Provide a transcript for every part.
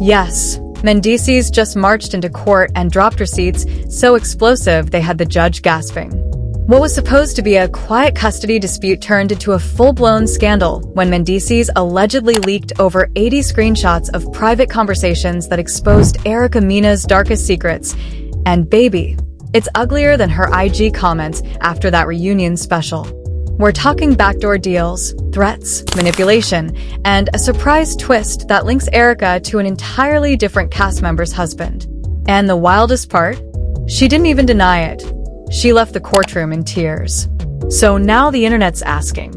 Yes, Mendeecees just marched into court and dropped receipts so explosive they had the judge gasping. What was supposed to be a quiet custody dispute turned into a full-blown scandal when Mendeecees allegedly leaked over 80 screenshots of private conversations that exposed Erica Mena's darkest secrets. And baby, it's uglier than her IG comments after that reunion special. We're talking backdoor deals, threats, manipulation, and a surprise twist that links Erica to an entirely different cast member's husband. And the wildest part? She didn't even deny it. She left the courtroom in tears. So now the internet's asking,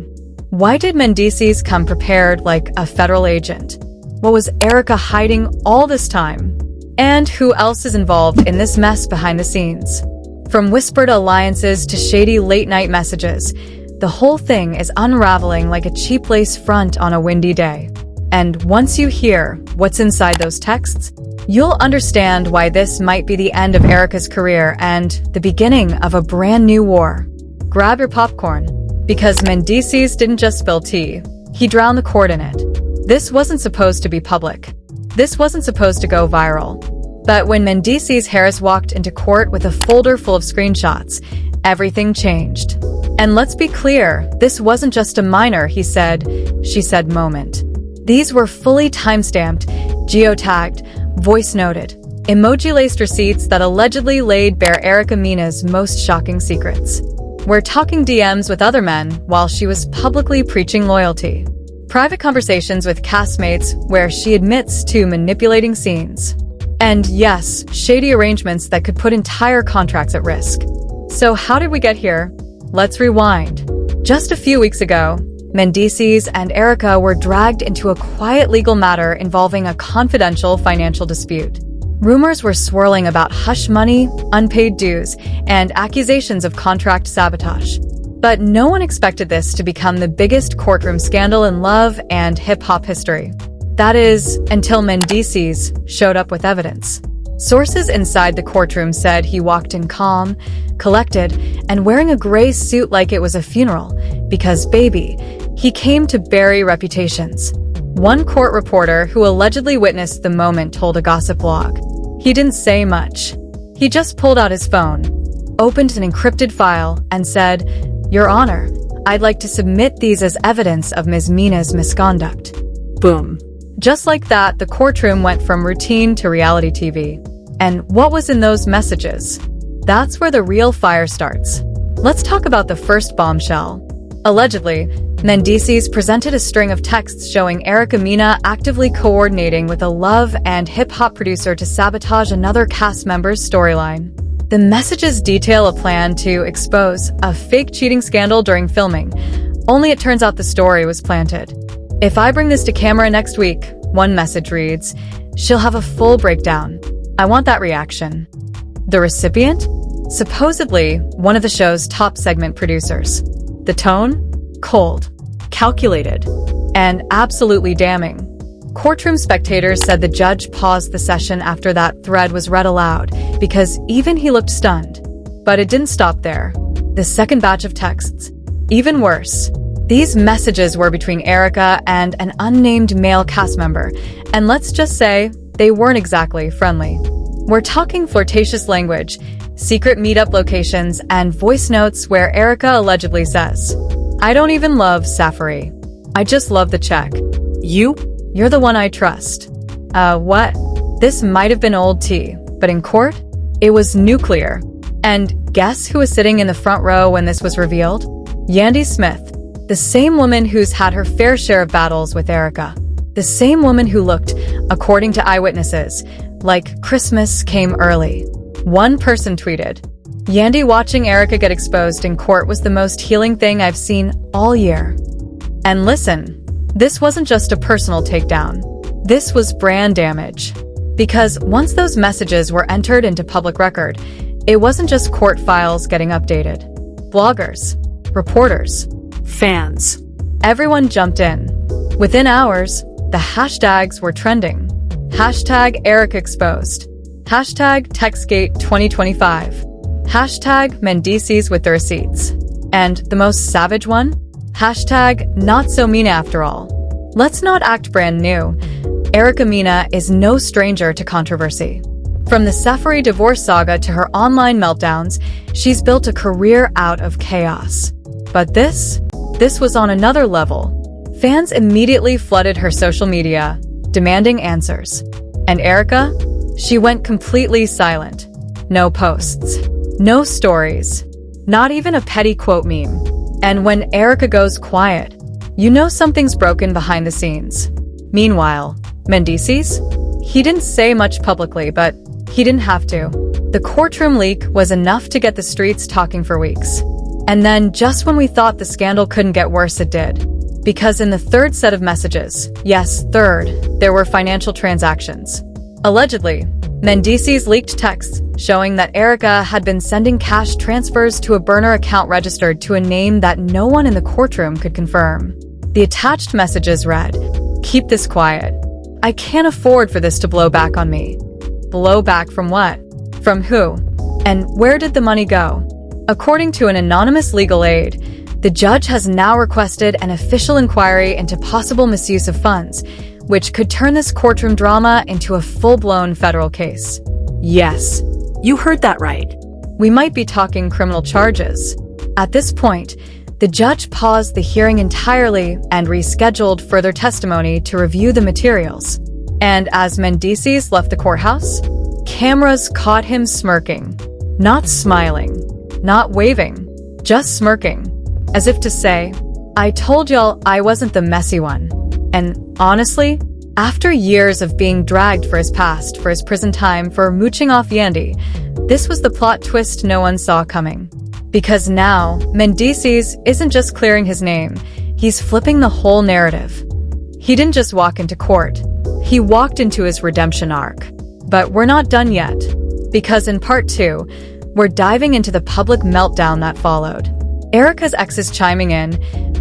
why did Mendeecees come prepared like a federal agent? What was Erica hiding all this time? And who else is involved in this mess behind the scenes? From whispered alliances to shady late-night messages, the whole thing is unraveling like a cheap lace front on a windy day. And once you hear what's inside those texts, you'll understand why this might be the end of Erica's career and the beginning of a brand new war. Grab your popcorn, because Mendeecees didn't just spill tea, he drowned the court in it. This wasn't supposed to be public. This wasn't supposed to go viral. But when Mendeecees Harris walked into court with a folder full of screenshots, everything changed. And let's be clear, this wasn't just a minor he said, she said moment. These were fully timestamped, geotagged, voice-noted, emoji-laced receipts that allegedly laid bare Erica Mena's most shocking secrets. We're talking DMs with other men while she was publicly preaching loyalty. Private conversations with castmates where she admits to manipulating scenes. And yes, shady arrangements that could put entire contracts at risk. So how did we get here? Let's rewind. Just a few weeks ago, Mendeecees and Erica were dragged into a quiet legal matter involving a confidential financial dispute. Rumors were swirling about hush money, unpaid dues, and accusations of contract sabotage. But no one expected this to become the biggest courtroom scandal in love and hip-hop history. That is, until Mendeecees showed up with evidence. Sources inside the courtroom said he walked in calm, collected, and wearing a gray suit like it was a funeral, because baby, he came to bury reputations. One court reporter who allegedly witnessed the moment told a gossip blog. He didn't say much. He just pulled out his phone, opened an encrypted file, and said, "Your Honor, I'd like to submit these as evidence of Ms. Mena's misconduct." Boom. Just like that, the courtroom went from routine to reality TV. And what was in those messages? That's where the real fire starts. Let's talk about the first bombshell. Allegedly, Mendeecees presented a string of texts showing Erica Mena actively coordinating with a love and hip-hop producer to sabotage another cast member's storyline. The messages detail a plan to expose a fake cheating scandal during filming, only it turns out the story was planted. "If I bring this to camera next week," one message reads, "she'll have a full breakdown. I want that reaction." The recipient? Supposedly, one of the show's top segment producers. The tone? Cold, calculated, and absolutely damning. Courtroom spectators said the judge paused the session after that thread was read aloud because even he looked stunned. But it didn't stop there. The second batch of texts. Even worse. These messages were between Erica and an unnamed male cast member, and let's just say they weren't exactly friendly. We're talking flirtatious language, secret meetup locations, and voice notes where Erica allegedly says, "I don't even love Safari. I just love the check. You're the one I trust." What? This might have been old tea, but in court, it was nuclear. And guess who was sitting in the front row when this was revealed? Yandy Smith, the same woman who's had her fair share of battles with Erica. The same woman who looked, according to eyewitnesses, like Christmas came early. One person tweeted, "Yandy watching Erica get exposed in court was the most healing thing I've seen all year." And listen, this wasn't just a personal takedown. This was brand damage. Because once those messages were entered into public record, it wasn't just court files getting updated. Bloggers, reporters, fans, everyone jumped in. Within hours, the hashtags were trending. Hashtag Erica exposed. Hashtag TextGate 2025. Hashtag Mendeecees with the receipts. And the most savage one? Hashtag Not So Mean After All. Let's not act brand new. Erica Mena is no stranger to controversy. From the Safari divorce saga to her online meltdowns, she's built a career out of chaos. But this was on another level. Fans immediately flooded her social media, demanding answers. And Erica? She went completely silent. No posts. No stories. Not even a petty quote meme. And when Erica goes quiet, you know something's broken behind the scenes. Meanwhile, Mendeecees? He didn't say much publicly, but he didn't have to. The courtroom leak was enough to get the streets talking for weeks. And then, just when we thought the scandal couldn't get worse, it did. Because in the third set of messages, yes, third, there were financial transactions. Allegedly, Mendeecees leaked texts showing that Erica had been sending cash transfers to a burner account registered to a name that no one in the courtroom could confirm. The attached messages read, "Keep this quiet. I can't afford for this to blow back on me." Blow back from what? From who? And where did the money go? According to an anonymous legal aid, the judge has now requested an official inquiry into possible misuse of funds, which could turn this courtroom drama into a full-blown federal case. Yes, you heard that right. We might be talking criminal charges. At this point, the judge paused the hearing entirely and rescheduled further testimony to review the materials. And as Mendeecees left the courthouse, cameras caught him smirking. Not smiling, not waving, just smirking. As if to say, "I told y'all I wasn't the messy one." And honestly, after years of being dragged for his past, for his prison time, for mooching off Yandy, this was the plot twist no one saw coming. Because now, Mendeecees isn't just clearing his name, he's flipping the whole narrative. He didn't just walk into court, he walked into his redemption arc. But we're not done yet, because in part 2, we're diving into the public meltdown that followed. Erica's exes chiming in,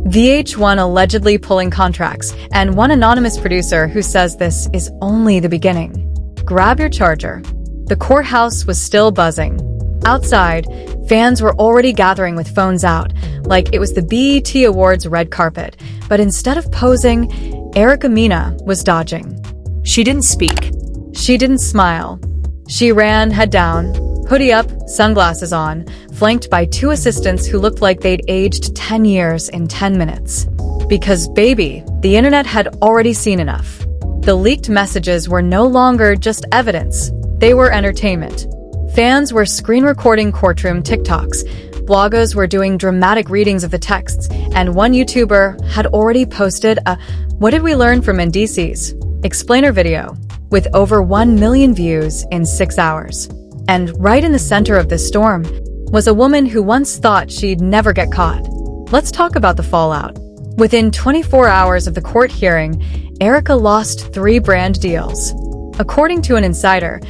VH1 allegedly pulling contracts, and one anonymous producer who says this is only the beginning. Grab your charger. The courthouse was still buzzing. Outside, fans were already gathering with phones out, like it was the BET Awards red carpet. But instead of posing, Erica Mena was dodging. She didn't speak. She didn't smile. She ran head down, hoodie up, sunglasses on, flanked by 2 assistants who looked like they'd aged 10 years in 10 minutes. Because, baby, the internet had already seen enough. The leaked messages were no longer just evidence, they were entertainment. Fans were screen recording courtroom TikToks, bloggers were doing dramatic readings of the texts, and one YouTuber had already posted a "What did we learn from Mendeecees?" explainer video, with over 1 million views in 6 hours. And right in the center of this storm was a woman who once thought she'd never get caught. Let's talk about the fallout. Within 24 hours of the court hearing, Erica lost 3 brand deals. According to an insider,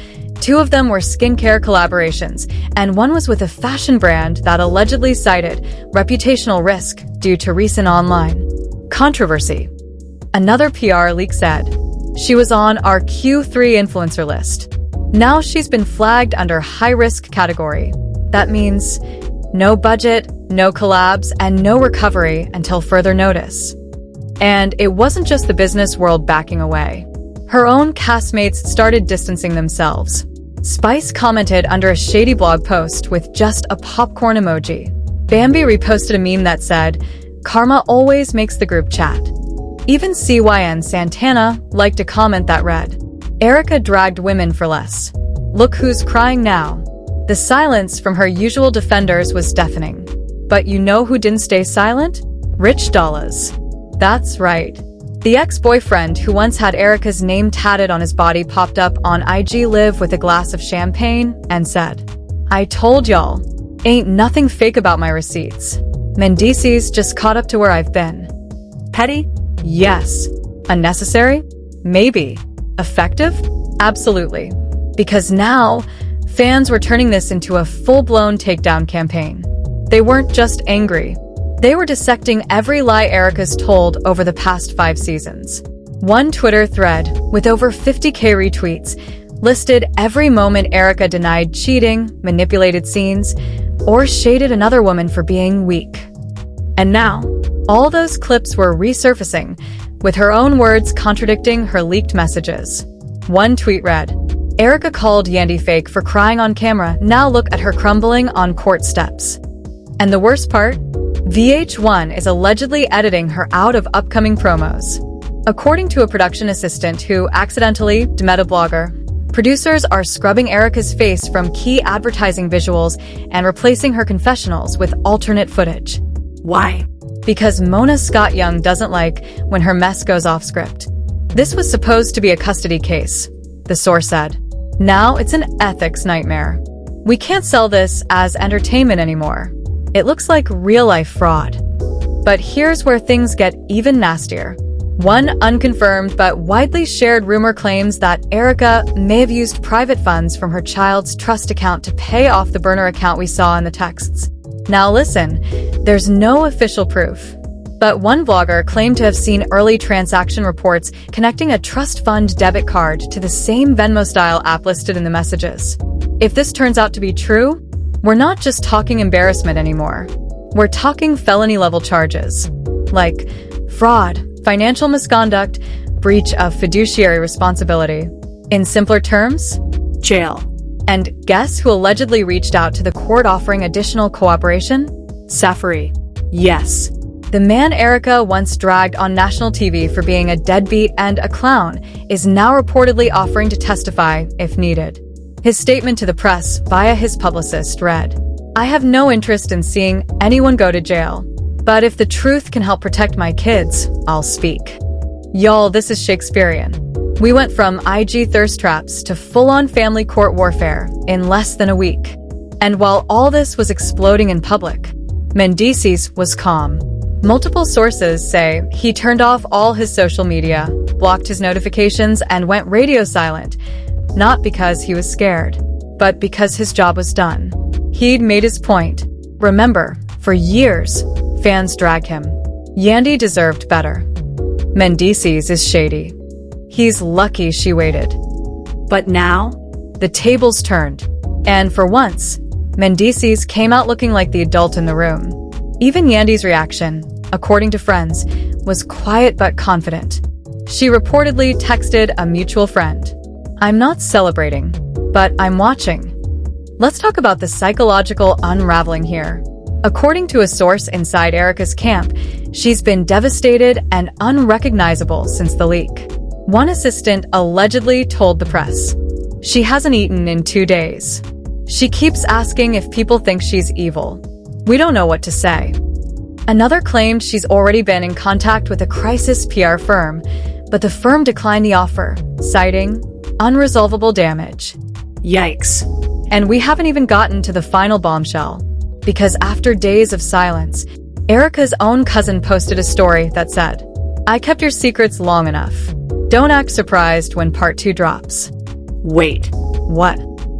2 of them were skincare collaborations, and one was with a fashion brand that allegedly cited reputational risk due to recent online controversy. Another PR leak said she was on our Q3 influencer list. Now she's been flagged under high-risk category. That means no budget, no collabs, and no recovery until further notice. And it wasn't just the business world backing away. Her own castmates started distancing themselves. Spice commented under a shady blog post with just a popcorn emoji. Bambi reposted a meme that said, "Karma always makes the group chat." Even CYN Santana liked a comment that read, "Erica dragged women for less. Look who's crying now." The silence from her usual defenders was deafening. But you know who didn't stay silent? Rich Dollaz. That's right. The ex-boyfriend who once had Erica's name tatted on his body popped up on IG Live with a glass of champagne and said, "I told y'all, ain't nothing fake about my receipts. Mendeecees just caught up to where I've been." Petty? Yes. Unnecessary? Maybe. Effective? Absolutely. Because now, fans were turning this into a full-blown takedown campaign. They weren't just angry. They were dissecting every lie Erica's told over the past 5 seasons. One Twitter thread, with over 50K retweets, listed every moment Erica denied cheating, manipulated scenes, or shaded another woman for being weak. And now, all those clips were resurfacing, with her own words contradicting her leaked messages. One tweet read, "Erica called Yandy fake for crying on camera, now look at her crumbling on court steps." And the worst part? VH1 is allegedly editing her out of upcoming promos. According to a production assistant who accidentally met a blogger, producers are scrubbing Erica's face from key advertising visuals and replacing her confessionals with alternate footage. Why? Because Mona Scott Young doesn't like when her mess goes off script. This was supposed to be a custody case, the source said. Now it's an ethics nightmare. We can't sell this as entertainment anymore. It looks like real-life fraud. But here's where things get even nastier. One unconfirmed but widely shared rumor claims that Erica may have used private funds from her child's trust account to pay off the burner account we saw in the texts. Now listen, there's no official proof. But one blogger claimed to have seen early transaction reports connecting a trust fund debit card to the same Venmo-style app listed in the messages. If this turns out to be true, we're not just talking embarrassment anymore. We're talking felony-level charges, like fraud, financial misconduct, breach of fiduciary responsibility. In simpler terms, Jail. And guess who allegedly reached out to the court offering additional cooperation? Safari. Yes. The man Erica once dragged on national TV for being a deadbeat and a clown is now reportedly offering to testify if needed. His statement to the press via his publicist read, "I have no interest in seeing anyone go to jail, but if the truth can help protect my kids, I'll speak." Y'all, this is Shakespearean. We went from IG thirst traps to full-on family court warfare in less than a week. And while all this was exploding in public, Mendeecees was calm. Multiple sources say he turned off all his social media, blocked his notifications, and went radio silent, not because he was scared, but because his job was done. He'd made his point. Remember, for years, fans dragged him. Yandy deserved better. Mendeecees is shady. He's lucky she waited. But now, the tables turned. And for once, Mendeecees came out looking like the adult in the room. Even Yandy's reaction, according to friends, was quiet but confident. She reportedly texted a mutual friend, "I'm not celebrating, but I'm watching." Let's talk about the psychological unraveling here. According to a source inside Erica's camp, she's been devastated and unrecognizable since the leak. One assistant allegedly told the press, "She hasn't eaten in 2 days. She keeps asking if people think she's evil. We don't know what to say." Another claimed she's already been in contact with a crisis PR firm, but the firm declined the offer, citing unresolvable damage. Yikes. And we haven't even gotten to the final bombshell. Because after days of silence, Erica's own cousin posted a story that said, "I kept your secrets long enough. Don't act surprised when part 2 drops." Wait. What?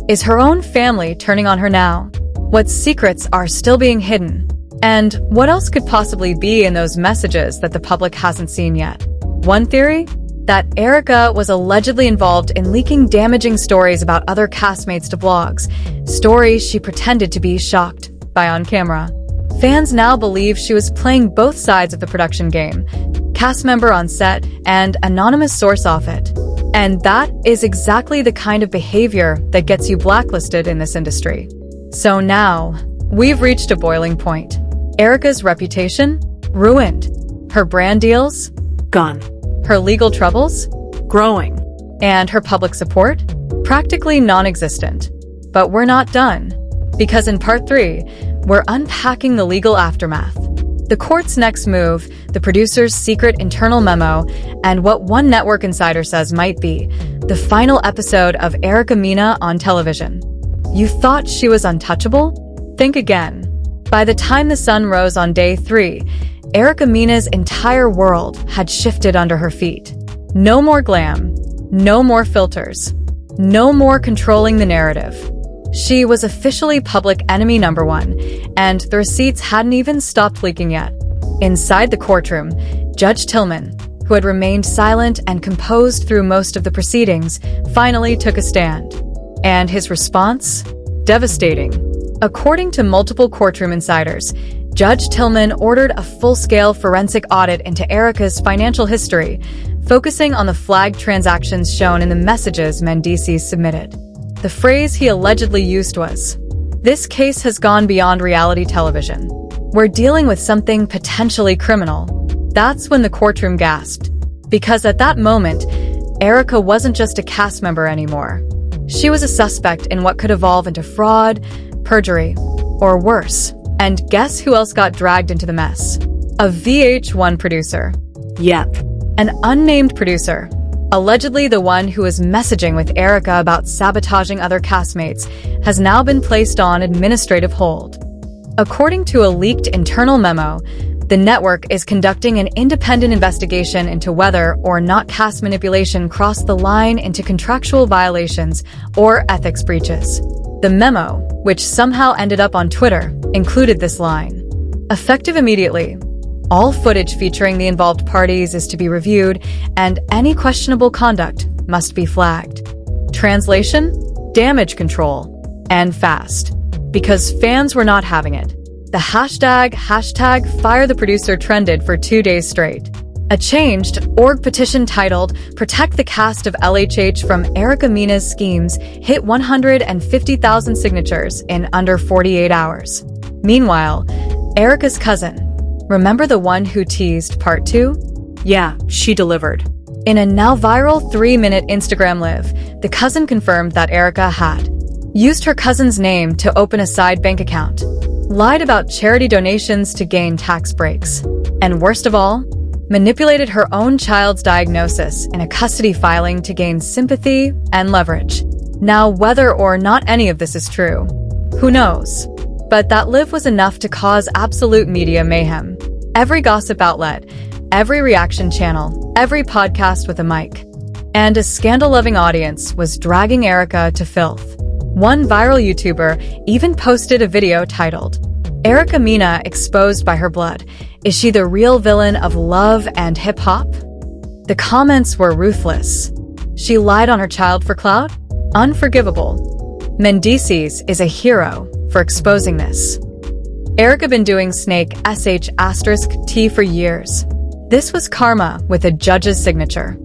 Is her own family turning on her now? What secrets are still being hidden? And what else could possibly be in those messages that the public hasn't seen yet? One theory? That Erica was allegedly involved in leaking damaging stories about other castmates to blogs, stories she pretended to be shocked by on camera. Fans now believe she was playing both sides of the production game, cast member on set and anonymous source off it. And that is exactly the kind of behavior that gets you blacklisted in this industry. So now, we've reached a boiling point. Erica's reputation? Ruined. Her brand deals? Gone. Her legal troubles? Growing. And her public support? Practically non-existent. But we're not done. Because in part 3, we're unpacking the legal aftermath. The court's next move, the producer's secret internal memo, and what one network insider says might be the final episode of Erica Mena on television. You thought she was untouchable? Think again. By the time the sun rose on day 3, Erica Mena's entire world had shifted under her feet. No more glam. No more filters. No more controlling the narrative. She was officially public enemy number 1, and the receipts hadn't even stopped leaking yet. Inside the courtroom, Judge Tillman, who had remained silent and composed through most of the proceedings, finally took a stand. And his response? Devastating. According to multiple courtroom insiders, Judge Tillman ordered a full-scale forensic audit into Erica's financial history, focusing on the flagged transactions shown in the messages Mendeecees submitted. The phrase he allegedly used was, "This case has gone beyond reality television. We're dealing with something potentially criminal." That's when the courtroom gasped, because at that moment, Erica wasn't just a cast member anymore. She was a suspect in what could evolve into fraud, perjury, or worse. And guess who else got dragged into the mess? A VH1 producer. Yep. An unnamed producer, allegedly the one who was messaging with Erica about sabotaging other castmates, has now been placed on administrative hold. According to a leaked internal memo, the network is conducting an independent investigation into whether or not cast manipulation crossed the line into contractual violations or ethics breaches. The memo, which somehow ended up on Twitter, included this line: "Effective immediately. All footage featuring the involved parties is to be reviewed, and any questionable conduct must be flagged." Translation: damage control. And fast. Because fans were not having it. The hashtag #FireTheProducer trended for 2 days straight. A changed org petition titled "Protect the Cast of LHH from Erica Mena's Schemes" hit 150,000 signatures in under 48 hours. Meanwhile, Erica's cousin, remember the one who teased part 2? Yeah, she delivered. In a now viral 3-minute Instagram live, the cousin confirmed that Erica had used her cousin's name to open a side bank account, lied about charity donations to gain tax breaks, and worst of all, manipulated her own child's diagnosis in a custody filing to gain sympathy and leverage. Now, whether or not any of this is true, who knows? But that live was enough to cause absolute media mayhem. Every gossip outlet, every reaction channel, every podcast with a mic, and a scandal-loving audience was dragging Erica to filth. One viral YouTuber even posted a video titled, "Erica Mena exposed by her blood. Is she the real villain of love and hip-hop?" The comments were ruthless. She lied on her child for clout? Unforgivable. Mendeecees is a hero for exposing this. Erica been doing snake *T for years. This was karma with a judge's signature.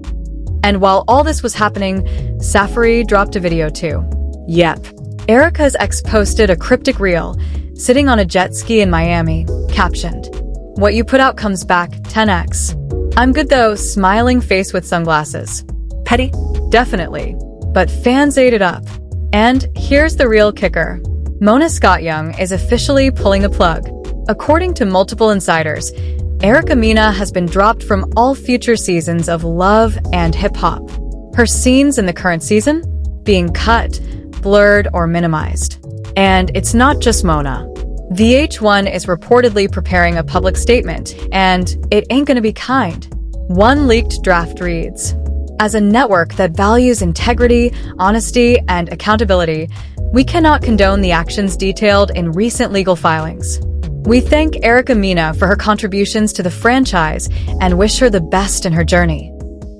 And while all this was happening, Safari dropped a video too. Yep. Erica's ex posted a cryptic reel, sitting on a jet ski in Miami, captioned, "What you put out comes back 10x. I'm good though," smiling face with sunglasses. Petty? Definitely. But fans ate it up. And here's the real kicker. Mona Scott-Young is officially pulling the plug. According to multiple insiders, Erica Mena has been dropped from all future seasons of Love and Hip Hop. Her scenes in the current season being cut, blurred, or minimized. And it's not just Mona. VH1 is reportedly preparing a public statement, and it ain't gonna be kind. One leaked draft reads, "As a network that values integrity, honesty, and accountability, we cannot condone the actions detailed in recent legal filings. We thank Erica Mena for her contributions to the franchise and wish her the best in her journey."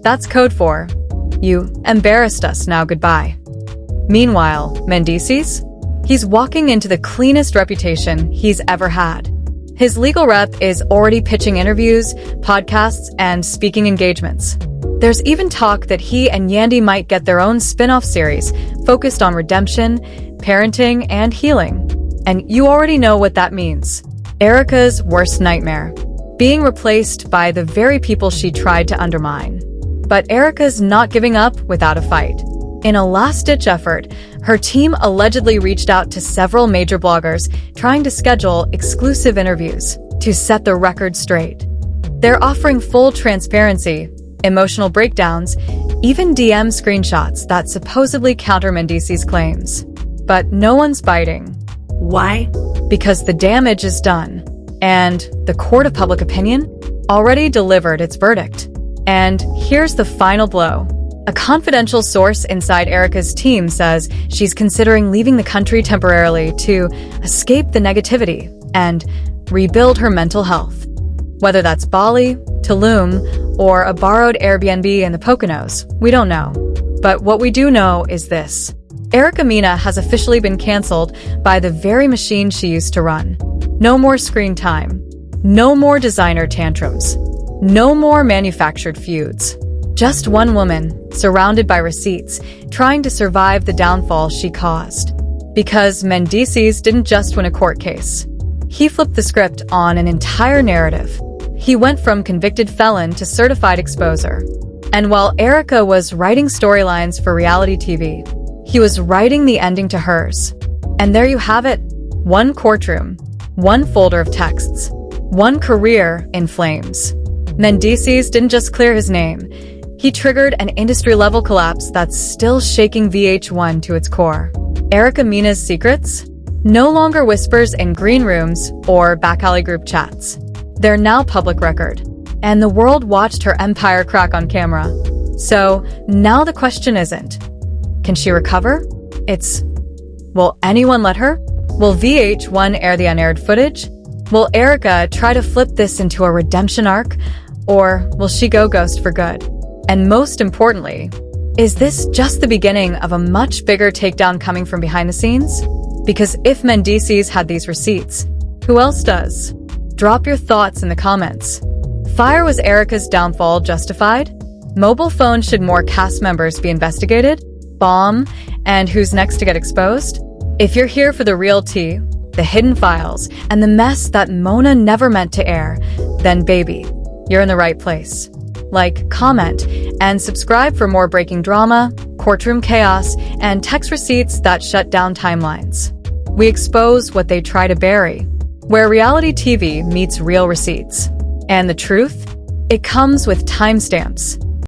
That's code for, "You embarrassed us, now goodbye." Meanwhile, Mendeecees? He's walking into the cleanest reputation he's ever had. His legal rep is already pitching interviews, podcasts, and speaking engagements. There's even talk that he and Yandy might get their own spin-off series focused on redemption, parenting, and healing. And you already know what that means. Erica's worst nightmare. Being replaced by the very people she tried to undermine. But Erica's not giving up without a fight. In a last-ditch effort, her team allegedly reached out to several major bloggers trying to schedule exclusive interviews to set the record straight. They're offering full transparency, emotional breakdowns, even DM screenshots that supposedly counter Mendeecees' claims. But no one's biting. Why? Because the damage is done, and the court of public opinion already delivered its verdict. And here's the final blow. A confidential source inside Erica's team says she's considering leaving the country temporarily to escape the negativity and rebuild her mental health. Whether that's Bali, Tulum, or a borrowed Airbnb in the Poconos, we don't know. But what we do know is this. Erica Mena has officially been canceled by the very machine she used to run. No more screen time. No more designer tantrums. No more manufactured feuds. Just one woman, surrounded by receipts, trying to survive the downfall she caused. Because Mendeecees didn't just win a court case. He flipped the script on an entire narrative. He went from convicted felon to certified exposer. And while Erica was writing storylines for reality TV, he was writing the ending to hers. And there you have it. One courtroom, one folder of texts, one career in flames. Mendeecees didn't just clear his name. He triggered an industry-level collapse that's still shaking VH1 to its core. Erica Mena's secrets? No longer whispers in green rooms or back alley group chats. They're now public record. And the world watched her empire crack on camera. So now the question isn't, can she recover? It's, will anyone let her? Will VH1 air the unaired footage? Will Erica try to flip this into a redemption arc? Or will she go ghost for good? And most importantly, is this just the beginning of a much bigger takedown coming from behind the scenes? Because if Mendeecees had these receipts, who else does? Drop your thoughts in the comments. Fire was Erica's downfall justified? Mobile phone should more cast members be investigated? Bomb? And who's next to get exposed? If you're here for the real tea, the hidden files, and the mess that Mona never meant to air, then baby, you're in the right place. Like, comment, and subscribe for more breaking drama, courtroom chaos, and text receipts that shut down timelines. We expose what they try to bury, where reality TV meets real receipts. And the truth? It comes with timestamps.